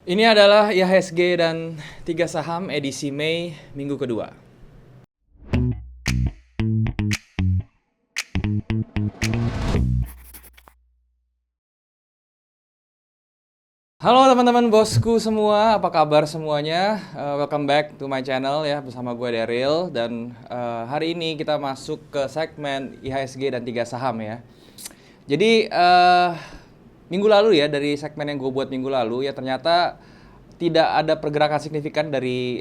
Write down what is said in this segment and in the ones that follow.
Ini adalah IHSG dan 3 saham edisi Mei minggu kedua. Halo teman-teman bosku semua, apa kabar semuanya? Welcome back to my channel ya, bersama gue Daryl. Dan hari ini kita masuk ke segmen IHSG dan 3 saham ya. Jadi minggu lalu ya, dari segmen yang gue buat minggu lalu ya, ternyata tidak ada pergerakan signifikan dari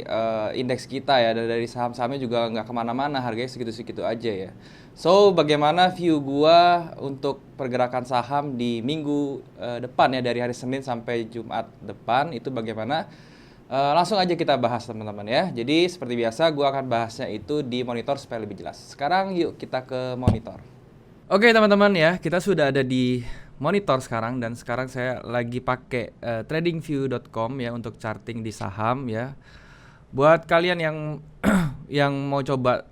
indeks kita ya, dan dari saham-sahamnya juga nggak kemana-mana, harganya segitu-segitu aja ya. So, bagaimana view gua untuk pergerakan saham di minggu depan ya, dari hari Senin sampai Jumat depan itu bagaimana? Langsung aja kita bahas teman-teman ya. Jadi seperti biasa gua akan bahasnya itu di monitor supaya lebih jelas. Sekarang yuk kita ke monitor. Oke teman-teman ya, kita sudah ada di monitor sekarang, dan sekarang saya lagi pakai tradingview.com ya untuk charting di saham ya. Buat kalian yang yang mau coba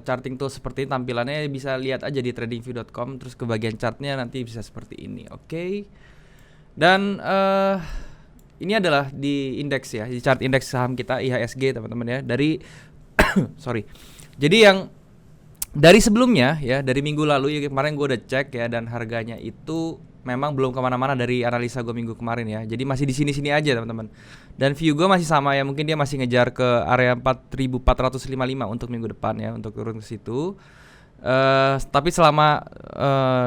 charting tool seperti ini, tampilannya bisa lihat aja di tradingview.com, terus ke bagian chartnya nanti bisa seperti ini. Oke. Dan ini adalah di indeks ya, di chart indeks saham kita IHSG teman-teman ya, dari sorry. Jadi yang dari sebelumnya ya, dari minggu lalu ya, kemarin gue udah cek ya, dan harganya itu memang belum kemana-mana dari analisa gue minggu kemarin ya. Jadi masih di sini-sini aja teman-teman. Dan view gue masih sama ya, mungkin dia masih ngejar ke area 4455 untuk minggu depan ya, untuk turun ke situ. Tapi selama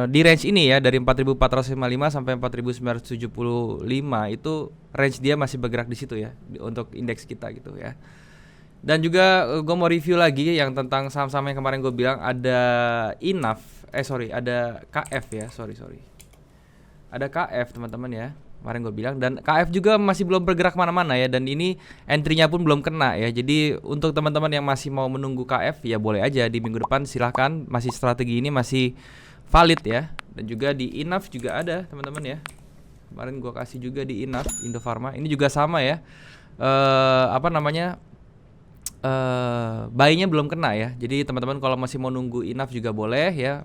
di range ini ya, dari 4455 sampai 4975 itu range dia masih bergerak di situ ya, untuk indeks kita gitu ya. Dan juga gue mau review lagi yang tentang saham-saham yang kemarin gue bilang, ada ada KF ya, sorry. Ada KF teman-teman ya, kemarin gue bilang, dan KF juga masih belum bergerak kemana-mana ya, dan ini entry-nya pun belum kena ya. Jadi untuk teman-teman yang masih mau menunggu KF ya, boleh aja di minggu depan, silahkan, masih strategi ini masih valid ya. Dan juga di Enough juga ada teman-teman ya, kemarin gue kasih juga di Enough Indofarma, ini juga sama ya. Buy-nya belum kena ya. Jadi teman-teman kalau masih mau nunggu Enough juga boleh ya.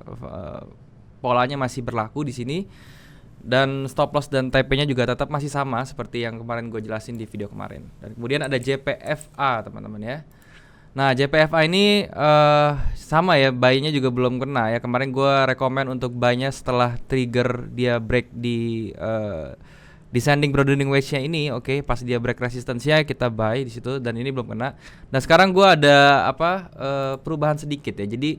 Polanya masih berlaku di sini. Dan stop loss dan TP-nya juga tetap masih sama seperti yang kemarin gue jelasin di video kemarin. Dan kemudian ada JPFA teman-teman ya. Nah JPFA ini sama ya, buy-nya juga belum kena ya. Kemarin gue rekomen untuk buy-nya setelah trigger dia break di descending broadening wedge-nya ini. Oke, pas dia break resistance-nya kita buy di situ, dan ini belum kena. Nah sekarang gue ada perubahan sedikit ya. Jadi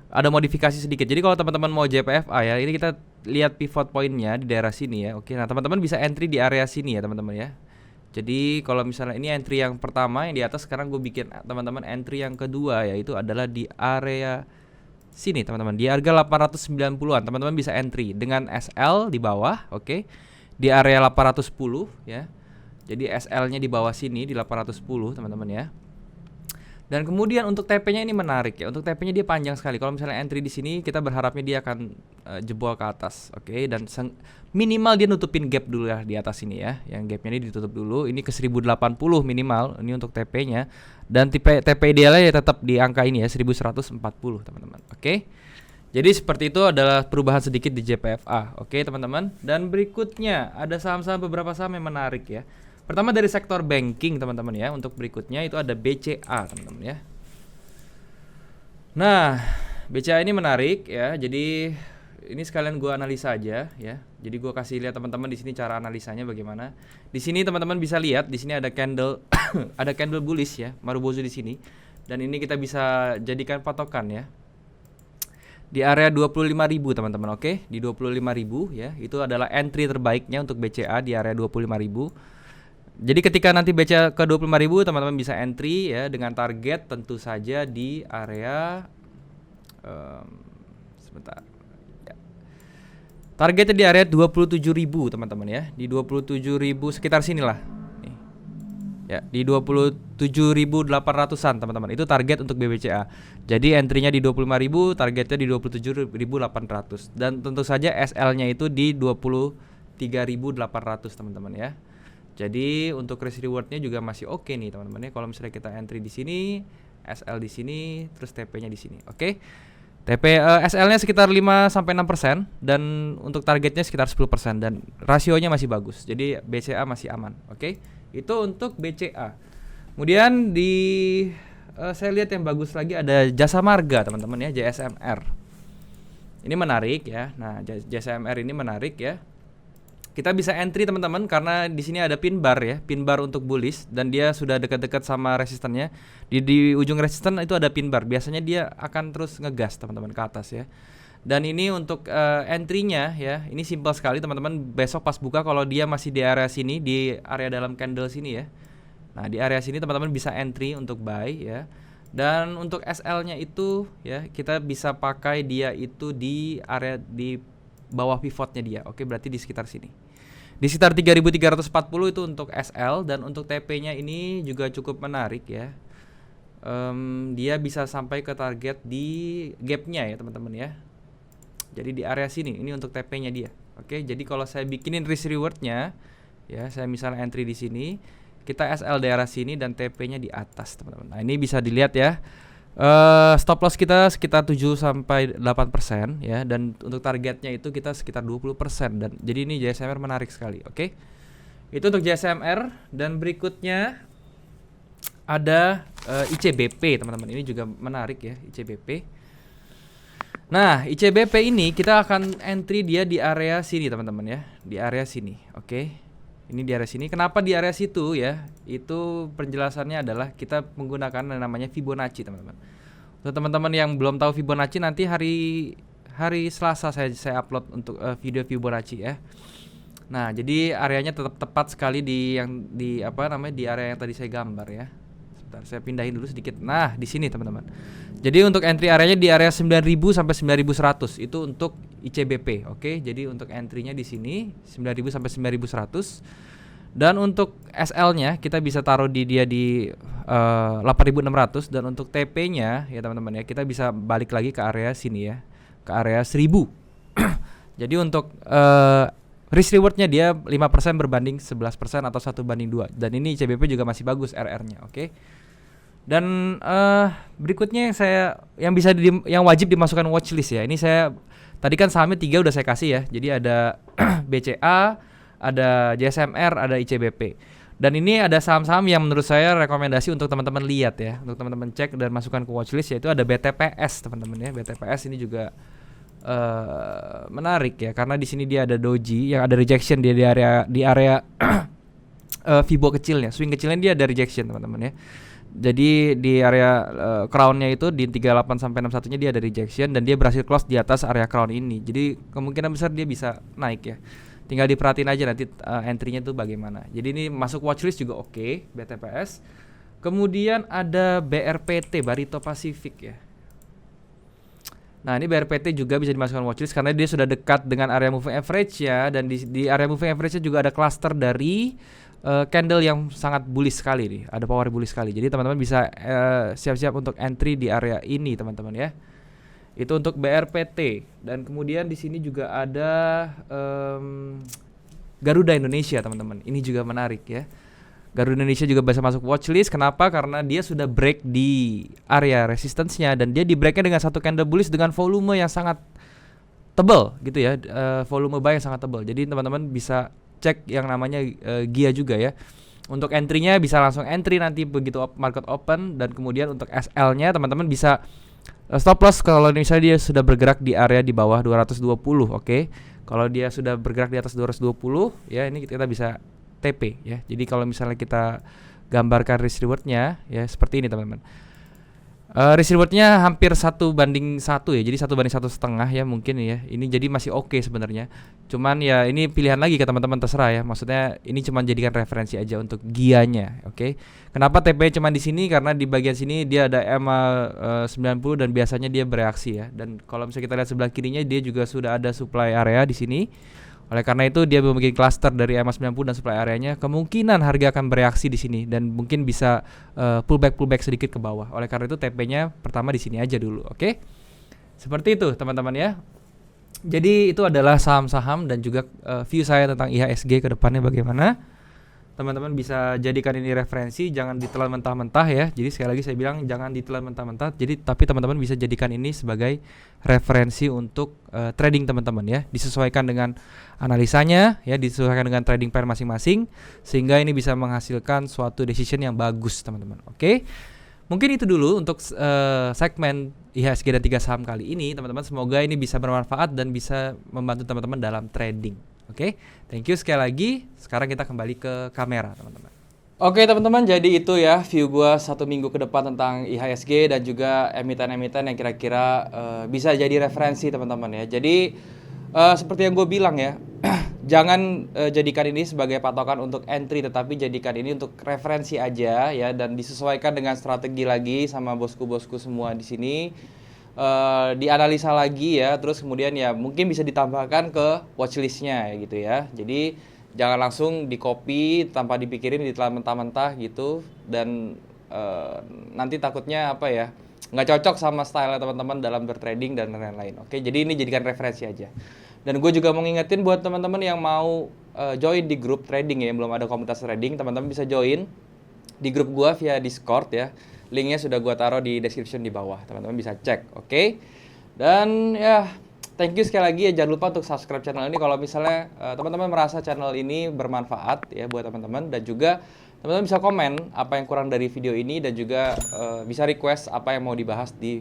ada modifikasi sedikit. Jadi kalau teman-teman mau JPFA ya, ini kita lihat pivot point-nya di daerah sini ya. Oke, nah teman-teman bisa entry di area sini ya teman-teman ya. Jadi kalau misalnya ini entry yang pertama yang di atas, sekarang gue bikin teman-teman entry yang kedua, yaitu adalah di area sini teman-teman, di harga 890-an. Teman-teman bisa entry dengan SL di bawah, oke. Di area 810 ya. Jadi SL-nya di bawah sini di 810 teman-teman ya. Dan kemudian untuk TP-nya ini menarik ya. Untuk TP-nya dia panjang sekali. Kalau misalnya entry di sini, kita berharapnya dia akan jebol ke atas, oke. Dan minimal dia nutupin gap dulu ya di atas ini ya. Yang gapnya ini ditutup dulu. Ini ke 1080 minimal. Ini untuk TP-nya. Dan TP idealnya ya tetap di angka ini ya, 1140 teman-teman, oke. Jadi seperti itu adalah perubahan sedikit di JPFA, oke teman-teman. Dan berikutnya ada saham-saham, beberapa saham yang menarik ya. Pertama dari sektor banking teman-teman ya. Untuk berikutnya itu ada BCA teman-teman ya. Nah BCA ini menarik ya. Jadi ini sekalian gue analisa aja ya. Jadi gue kasih lihat teman-teman di sini cara analisanya bagaimana. Di sini teman-teman bisa lihat, di sini ada candle ada candle bullish ya, Marubozu di sini. Dan ini kita bisa jadikan patokan ya. Di area 25.000 teman-teman, oke. Di 25.000 ya. Itu adalah entry terbaiknya untuk BCA di area 25.000. Jadi ketika nanti BCA ke 25.000, teman-teman bisa entry ya, dengan target tentu saja di area sebentar. Ya. Targetnya di area 27.000 teman-teman ya. Di 27.000 sekitar sinilah. Nih. Ya, di 27.800-an teman-teman. Itu target untuk BBCA. Jadi entry-nya di 25.000, targetnya di 27.800. Dan tentu saja SL-nya itu di 23.800 teman-teman ya. Jadi untuk risk reward-nya juga masih oke nih teman-teman ya. Kalau misalnya kita entry di sini, SL di sini, terus TP-nya di sini, oke. SL-nya sekitar 5 sampai 6% dan untuk targetnya sekitar 10% dan rasionya masih bagus. Jadi BCA masih aman, oke? Itu untuk BCA. Kemudian saya lihat yang bagus lagi ada Jasa Marga, teman-teman ya, JSMR. Ini menarik ya. Nah, JSMR ini menarik ya. Kita bisa entry teman-teman karena di sini ada pin bar ya, pin bar untuk bullish dan dia sudah dekat-dekat sama resistannya. Di ujung resisten itu ada pin bar. Biasanya dia akan terus ngegas teman-teman ke atas ya. Dan ini untuk entry-nya ya, ini simpel sekali teman-teman. Besok pas buka kalau dia masih di area sini, di area dalam candle sini ya. Nah, di area sini teman-teman bisa entry untuk buy ya. Dan untuk SL-nya itu ya, kita bisa pakai dia itu di area di bawah pivotnya dia. Oke, berarti di sekitar sini. Di sekitar 3340 itu untuk SL dan untuk TP-nya ini juga cukup menarik ya. Dia bisa sampai ke target di gap-nya ya, teman-teman ya. Jadi di area sini, ini untuk TP-nya dia. Oke, jadi kalau saya bikinin risk reward-nya ya, saya misalnya entry di sini, kita SL daerah sini dan TP-nya di atas, teman-teman. Nah, ini bisa dilihat ya. Stop loss kita sekitar 7 sampai 8% ya, dan untuk targetnya itu kita sekitar 20% dan jadi ini JSMR menarik sekali, oke? Itu untuk JSMR dan berikutnya ada ICBP, teman-teman. Ini juga menarik ya, ICBP. Nah, ICBP ini kita akan entry dia di area sini, teman-teman ya, di area sini, oke? Ini di area sini. Kenapa di area situ ya? Itu penjelasannya adalah kita menggunakan yang namanya Fibonacci, teman-teman. Untuk teman-teman yang belum tahu Fibonacci, nanti hari Selasa saya upload untuk video Fibonacci ya. Nah, jadi areanya tetap tepat sekali di area yang tadi saya gambar ya. Sebentar, saya pindahin dulu sedikit. Nah, di sini teman-teman. Jadi untuk entry areanya di area 9000 sampai 9100 itu untuk ICBP, oke? Jadi untuk entry-nya di sini 9000 sampai 9100. Dan untuk SL-nya kita bisa taruh dia di 8600 dan untuk TP-nya ya teman-teman ya, kita bisa balik lagi ke area sini ya, ke area 1000. Jadi untuk risk reward-nya dia 5% berbanding 11% atau 1:2 dan ini ICBP juga masih bagus RR-nya, oke? Dan berikutnya yang wajib dimasukkan watchlist ya. Ini saya tadi kan sahamnya 3 udah saya kasih ya. Jadi ada BCA, ada JSMR, ada ICBP. Dan ini ada saham-saham yang menurut saya rekomendasi untuk teman-teman lihat ya, untuk teman-teman cek dan masukkan ke watchlist, yaitu ada BTPS, teman-teman ya. BTPS ini juga menarik ya karena di sini dia ada doji yang ada rejection dia di area Fibo kecilnya, swing kecilnya dia ada rejection, teman-teman ya. Jadi di area crown-nya itu di 38 sampai 61-nya dia ada rejection dan dia berhasil close di atas area crown ini. Jadi kemungkinan besar dia bisa naik ya. Tinggal diperhatiin aja nanti entry-nya tuh bagaimana. Jadi ini masuk watchlist juga oke, BTPS. Kemudian ada BRPT, Barito Pacific ya. Nah, ini BRPT juga bisa dimasukkan watchlist karena dia sudah dekat dengan area moving average ya, dan di area moving average-nya juga ada cluster dari candle yang sangat bullish sekali nih, ada power bullish sekali. Jadi teman-teman bisa siap-siap untuk entry di area ini, teman-teman ya. Itu untuk BRPT. Dan kemudian di sini juga ada Garuda Indonesia, teman-teman. Ini juga menarik ya. Garuda Indonesia juga bisa masuk watchlist. Kenapa? Karena dia sudah break di area resistance-nya dan dia di break-nya dengan satu candle bullish dengan volume yang sangat tebal gitu ya. Volume buy yang sangat tebal. Jadi teman-teman bisa cek yang namanya GIA juga ya. Untuk entry-nya bisa langsung entry nanti begitu market open, dan kemudian untuk SL-nya teman-teman bisa stop loss kalau misalnya dia sudah bergerak di area di bawah 220, oke. Kalau dia sudah bergerak di atas 220 ya, ini kita bisa TP ya. Jadi kalau misalnya kita gambarkan risk reward-nya ya seperti ini, teman-teman. Risk reward-nya hampir 1:1 ya. Jadi 1:1,5 ya mungkin ya. Ini jadi masih oke sebenarnya. Cuman ya ini pilihan lagi ke teman-teman, terserah ya. Maksudnya ini cuma jadikan referensi aja untuk GIA-nya, oke. Kenapa TP cuma di sini? Karena di bagian sini dia ada EMA 90 dan biasanya dia bereaksi ya. Dan kalau misalnya kita lihat sebelah kirinya dia juga sudah ada supply area di sini. Oleh karena itu dia memiliki cluster dari EMA 90 dan supply areanya, kemungkinan harga akan bereaksi di sini dan mungkin bisa pullback sedikit ke bawah. Oleh karena itu TP-nya pertama di sini aja dulu, oke? Seperti itu, teman-teman ya. Jadi itu adalah saham-saham dan juga view saya tentang IHSG ke depannya bagaimana. teman-teman bisa jadikan ini referensi, jangan ditelan mentah-mentah ya. Jadi sekali lagi saya bilang jangan ditelan mentah-mentah. Jadi tapi teman-teman bisa jadikan ini sebagai referensi untuk trading teman-teman ya. Disesuaikan dengan analisanya ya, disesuaikan dengan trading plan masing-masing sehingga ini bisa menghasilkan suatu decision yang bagus teman-teman. Oke. Mungkin itu dulu untuk segmen IHSG dan 3 saham kali ini teman-teman. Semoga ini bisa bermanfaat dan bisa membantu teman-teman dalam trading. Oke, thank you sekali lagi. Sekarang kita kembali ke kamera teman-teman. Oke teman-teman, jadi itu ya view gua 1 minggu ke depan tentang IHSG dan juga emiten-emiten yang kira-kira bisa jadi referensi teman-teman ya. Jadi seperti yang gue bilang ya, jangan jadikan ini sebagai patokan untuk entry, tetapi jadikan ini untuk referensi aja ya, dan disesuaikan dengan strategi lagi sama bosku-bosku semua di sini. Dianalisa lagi ya, terus kemudian ya mungkin bisa ditambahkan ke watchlistnya ya gitu ya. Jadi jangan langsung di copy tanpa dipikirin, ditelan mentah-mentah gitu, dan nanti takutnya apa ya, nggak cocok sama style teman-teman dalam bertrading dan lain-lain. Oke, jadi ini jadikan referensi aja. Dan gue juga mau ngingetin buat teman-teman yang mau join di grup trading ya, yang belum ada komunitas trading, teman-teman bisa join di grup gue via Discord ya. Linknya sudah gue taruh di description di bawah, teman-teman bisa cek, oke? Dan ya, thank you sekali lagi ya, jangan lupa untuk subscribe channel ini kalau misalnya teman-teman merasa channel ini bermanfaat ya buat teman-teman, dan juga teman-teman bisa komen apa yang kurang dari video ini, dan juga bisa request apa yang mau dibahas di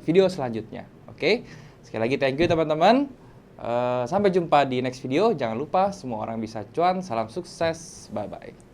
video selanjutnya, oke? Sekali lagi thank you teman-teman, sampai jumpa di next video. Jangan lupa semua orang bisa cuan, salam sukses, bye-bye.